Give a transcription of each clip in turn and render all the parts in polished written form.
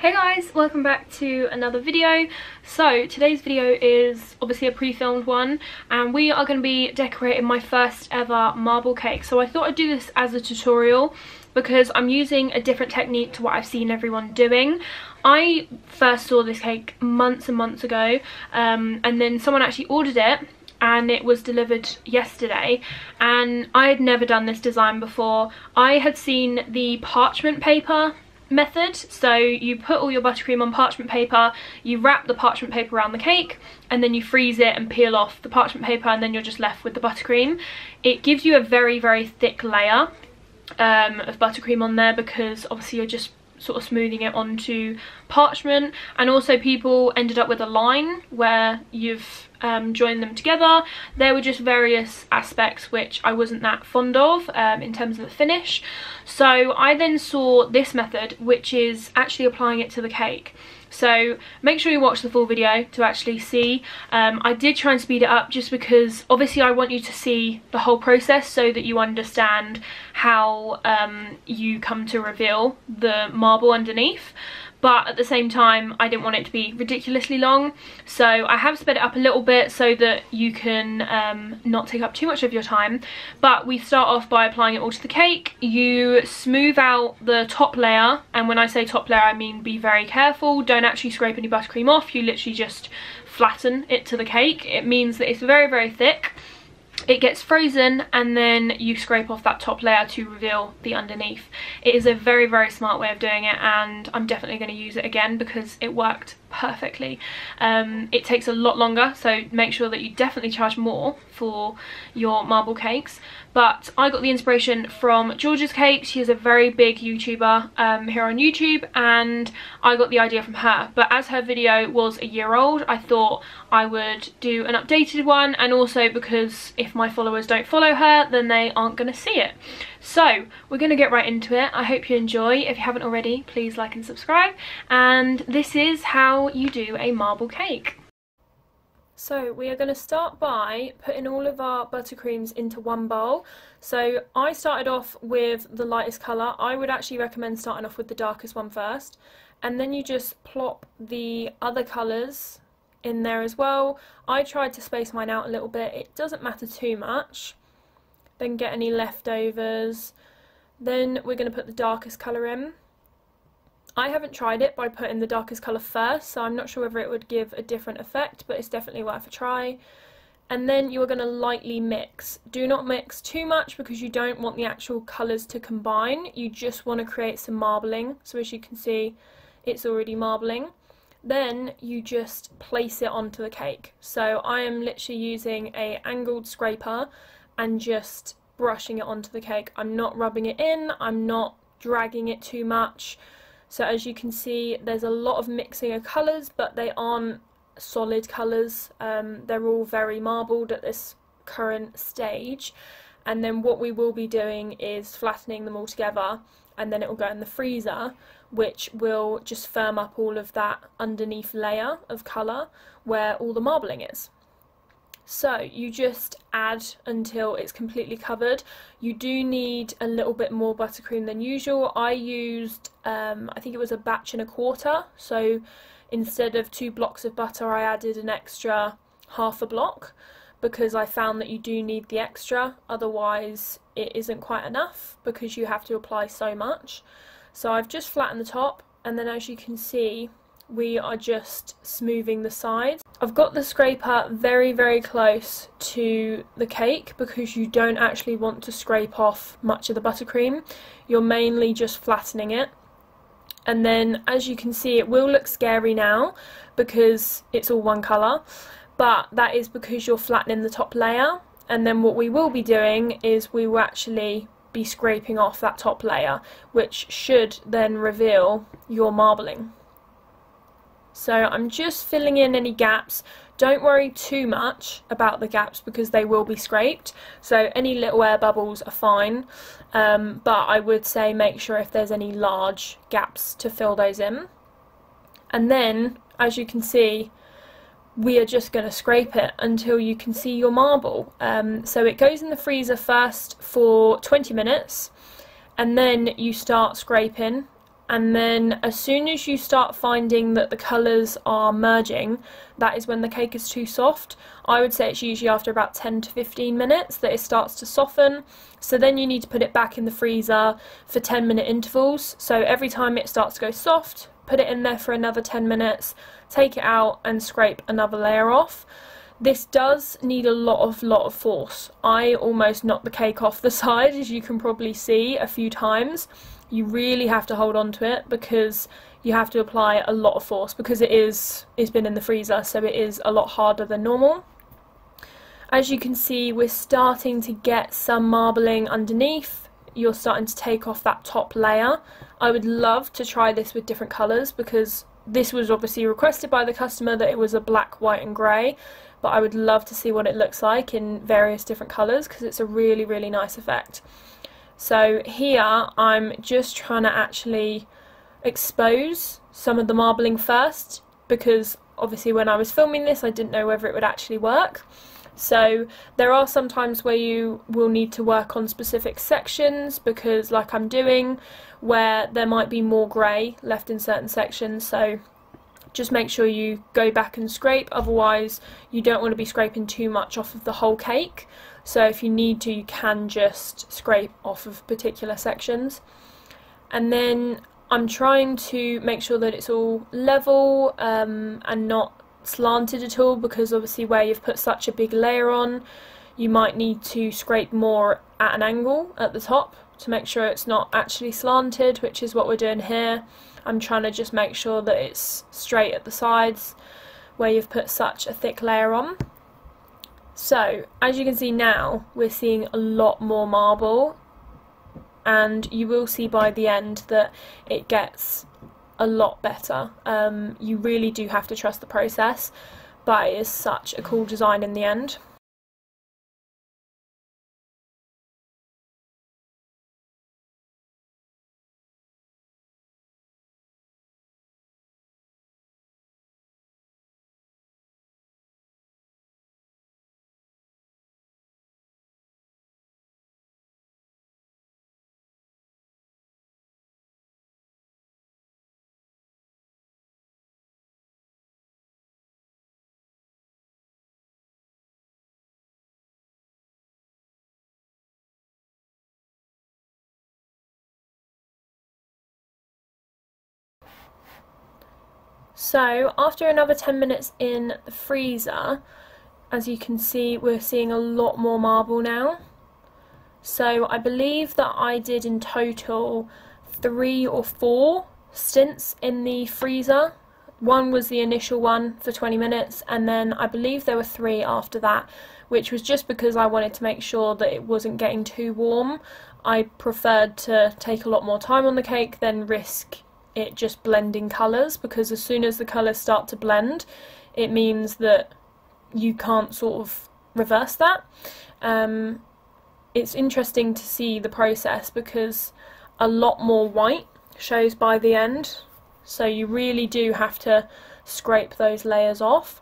Hey guys, welcome back to another video. So today's video is obviously a pre-filmed one and we are going to be decorating my first ever marble cake. So I thought I'd do this as a tutorial because I'm using a different technique to what I've seen everyone doing. I first saw this cake months and months ago and then someone actually ordered it and it was delivered yesterday, and I had never done this design before. I had seen the parchment paper method, so you put all your buttercream on parchment paper, you wrap the parchment paper around the cake, and then you freeze it and peel off the parchment paper, and then you're just left with the buttercream. It gives you a very, very thick layer of buttercream on there because obviously you're just sort of smoothing it onto parchment, and also people ended up with a line where you've joined them together. There were just various aspects which I wasn't that fond of in terms of the finish. So I then saw this method, which is actually applying it to the cake. So make sure you watch the full video to actually see. I did try and speed it up just because obviously I want you to see the whole process so that you understand how you come to reveal the marble underneath. But at the same time, I didn't want it to be ridiculously long, so I have sped it up a little bit so that you can not take up too much of your time. But we start off by applying it all to the cake. You smooth out the top layer, and when I say top layer I mean be very careful. Don't actually scrape any buttercream off, you literally just flatten it to the cake. It means that it's very, very thick. It gets frozen and then you scrape off that top layer to reveal the underneath. It is a very, very smart way of doing it, and I'm definitely going to use it again because it worked perfectly. It takes a lot longer, so make sure that you definitely charge more for your marble cakes. But I got the inspiration from Georgia's Cake. She is a very big YouTuber here on YouTube, and I got the idea from her. But as her video was a year old, I thought I would do an updated one, and also because if my followers don't follow her, then they aren't going to see it. So we're going to get right into it. I hope you enjoy. If you haven't already, please like and subscribe. And this is how you do a marble cake. So we are going to start by putting all of our buttercreams into one bowl. So I started off with the lightest colour. I would actually recommend starting off with the darkest one first, and then you just plop the other colours in there as well. I tried to space mine out a little bit. It doesn't matter too much. Then get any leftovers. Then we're going to put the darkest colour in. I haven't tried it by putting the darkest colour first, so I'm not sure whether it would give a different effect, but it's definitely worth a try. And then you're going to lightly mix. Do not mix too much because you don't want the actual colours to combine. You just want to create some marbling. So as you can see, it's already marbling. Then you just place it onto the cake. So I am literally using an angled scraper and just brushing it onto the cake. I'm not rubbing it in, I'm not dragging it too much. So as you can see, there's a lot of mixing of colours, but they aren't solid colours. They're all very marbled at this current stage. And then what we will be doing is flattening them all together, and then it will go in the freezer, which will just firm up all of that underneath layer of colour where all the marbling is. So you just add until it's completely covered. You do need a little bit more buttercream than usual. I used, I think it was a batch and a quarter. So instead of 2 blocks of butter, I added an extra half a block because I found that you do need the extra. Otherwise it isn't quite enough because you have to apply so much. So I've just flattened the top, and then as you can see, we are just smoothing the sides. I've got the scraper very, very close to the cake because you don't actually want to scrape off much of the buttercream. You're mainly just flattening it. And then as you can see, it will look scary now because it's all one colour, but that is because you're flattening the top layer. And then what we will be doing is we will actually be scraping off that top layer, which should then reveal your marbling. So I'm just filling in any gaps. Don't worry too much about the gaps because they will be scraped. So any little air bubbles are fine. But I would say make sure if there's any large gaps to fill those in. And then, as you can see, we are just going to scrape it until you can see your marble. So it goes in the freezer first for 20 minutes. And then you start scraping and then as soon as you start finding that the colours are merging, that is when the cake is too soft. I would say it's usually after about 10 to 15 minutes that it starts to soften, so then you need to put it back in the freezer for 10-minute intervals. So every time it starts to go soft, put it in there for another 10 minutes, take it out and scrape another layer off. This does need a lot of force. I almost knocked the cake off the side, as you can probably see, a few times. You really have to hold on to it because you have to apply a lot of force, because it's been in the freezer, so it is a lot harder than normal. As you can see, we're starting to get some marbling underneath. You're starting to take off that top layer. I would love to try this with different colours, because this was obviously requested by the customer that it was a black, white and grey, but I would love to see what it looks like in various different colours, because it's a really nice effect. So here I'm just trying to actually expose some of the marbling first, because obviously when I was filming this I didn't know whether it would actually work. So there are some times where you will need to work on specific sections, because like I'm doing, where there might be more grey left in certain sections, so just make sure you go back and scrape, otherwise you don't want to be scraping too much off of the whole cake. So if you need to, you can just scrape off of particular sections. And then I'm trying to make sure that it's all level and not slanted at all, because obviously where you've put such a big layer on, you might need to scrape more at an angle at the top to make sure it's not actually slanted, which is what we're doing here. I'm trying to just make sure that it's straight at the sides where you've put such a thick layer on. So as you can see now, we're seeing a lot more marble, and you will see by the end that it gets a lot better. You really do have to trust the process, but it is such a cool design in the end. So after another 10 minutes in the freezer, as you can see, we're seeing a lot more marble now. So I believe that I did in total 3 or 4 stints in the freezer. One was the initial one for 20 minutes, and then I believe there were 3 after that, which was just because I wanted to make sure that it wasn't getting too warm. I preferred to take a lot more time on the cake than risk it just blending colours, because as soon as the colours start to blend, it means that you can't sort of reverse that. It's interesting to see the process, because a lot more white shows by the end, so you really do have to scrape those layers off.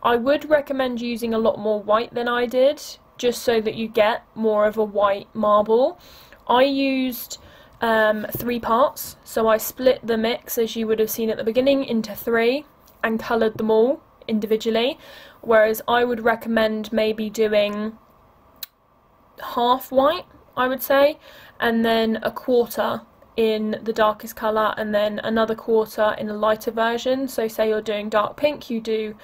I would recommend using a lot more white than I did, just so that you get more of a white marble. I used 3 parts, so I split the mix, as you would have seen at the beginning, into 3 and coloured them all individually, whereas I would recommend maybe doing half white, I would say, and then a quarter in the darkest colour, and then another quarter in a lighter version. So say you're doing dark pink, you do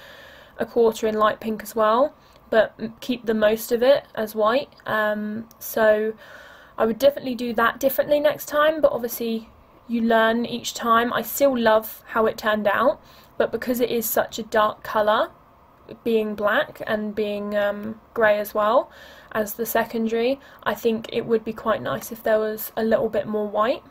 a quarter in light pink as well, but keep the most of it as white. So I would definitely do that differently next time, but obviously you learn each time. I still love how it turned out, but because it is such a dark colour, being black and being grey as well as the secondary, I think it would be quite nice if there was a little bit more white.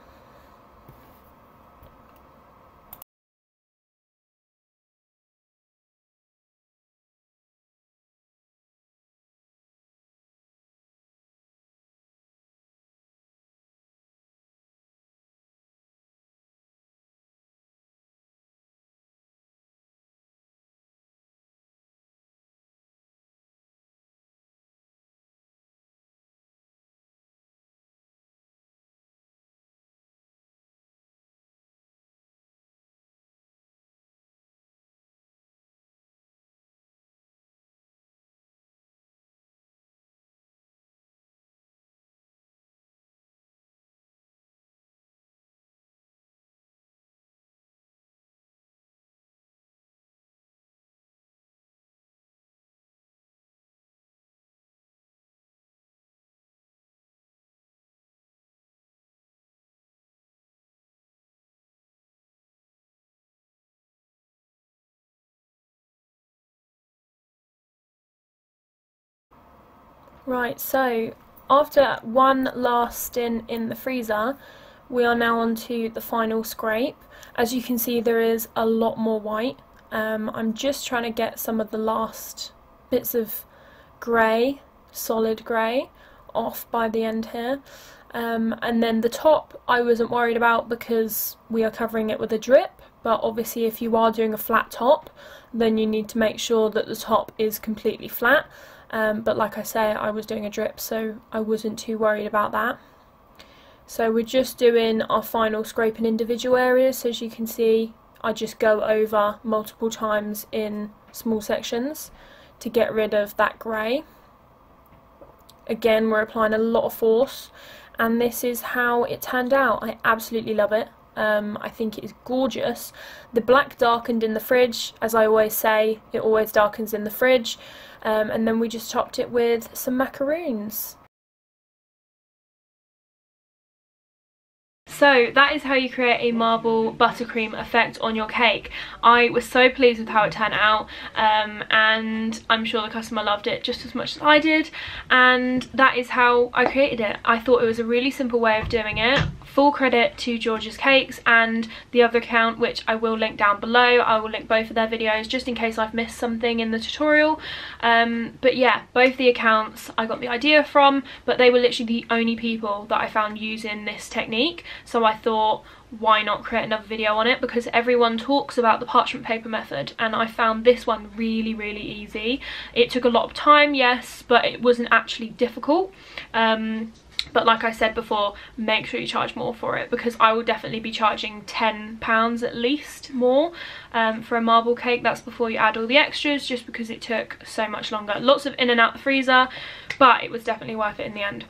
Right, so after one last stint in the freezer, we are now on to the final scrape. As you can see, there is a lot more white. I'm just trying to get some of the last bits of grey, solid grey, off by the end here. And then the top I wasn't worried about because we are covering it with a drip, but obviously if you are doing a flat top, then you need to make sure that the top is completely flat. But like I say, I was doing a drip, so I wasn't too worried about that. So we're just doing our final scrape in individual areas. So as you can see, I just go over multiple times in small sections to get rid of that grey. Again, we're applying a lot of force, and this is how it turned out. I absolutely love it. I think it is gorgeous. The black darkened in the fridge, as I always say, it always darkens in the fridge. And then we just topped it with some macaroons. So that is how you create a marble buttercream effect on your cake. I was so pleased with how it turned out, and I'm sure the customer loved it just as much as I did, and that is how I created it. I thought it was a really simple way of doing it. Full credit to George's Cakes and the other account, which I will link down below. I will link both of their videos just in case I've missed something in the tutorial. But yeah, both the accounts I got the idea from, but they were literally the only people that I found using this technique. So I thought, why not create another video on it, because everyone talks about the parchment paper method and I found this one really, really easy. It took a lot of time, yes, but it wasn't actually difficult. But like I said before, make sure you charge more for it, because I will definitely be charging £10 at least more for a marble cake. That's before you add all the extras, just because it took so much longer. Lots of in and out the freezer, but it was definitely worth it in the end.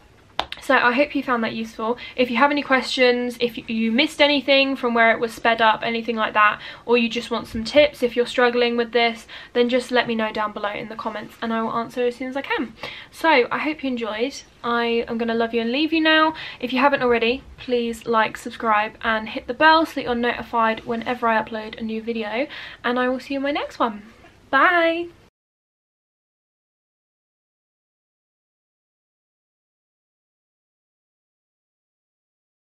So I hope you found that useful. If you have any questions, if you missed anything from where it was sped up, anything like that, or you just want some tips if you're struggling with this, then just let me know down below in the comments and I will answer as soon as I can. So I hope you enjoyed. I am going to love you and leave you now. If you haven't already, please like, subscribe and hit the bell so that you're notified whenever I upload a new video, and I will see you in my next one. Bye!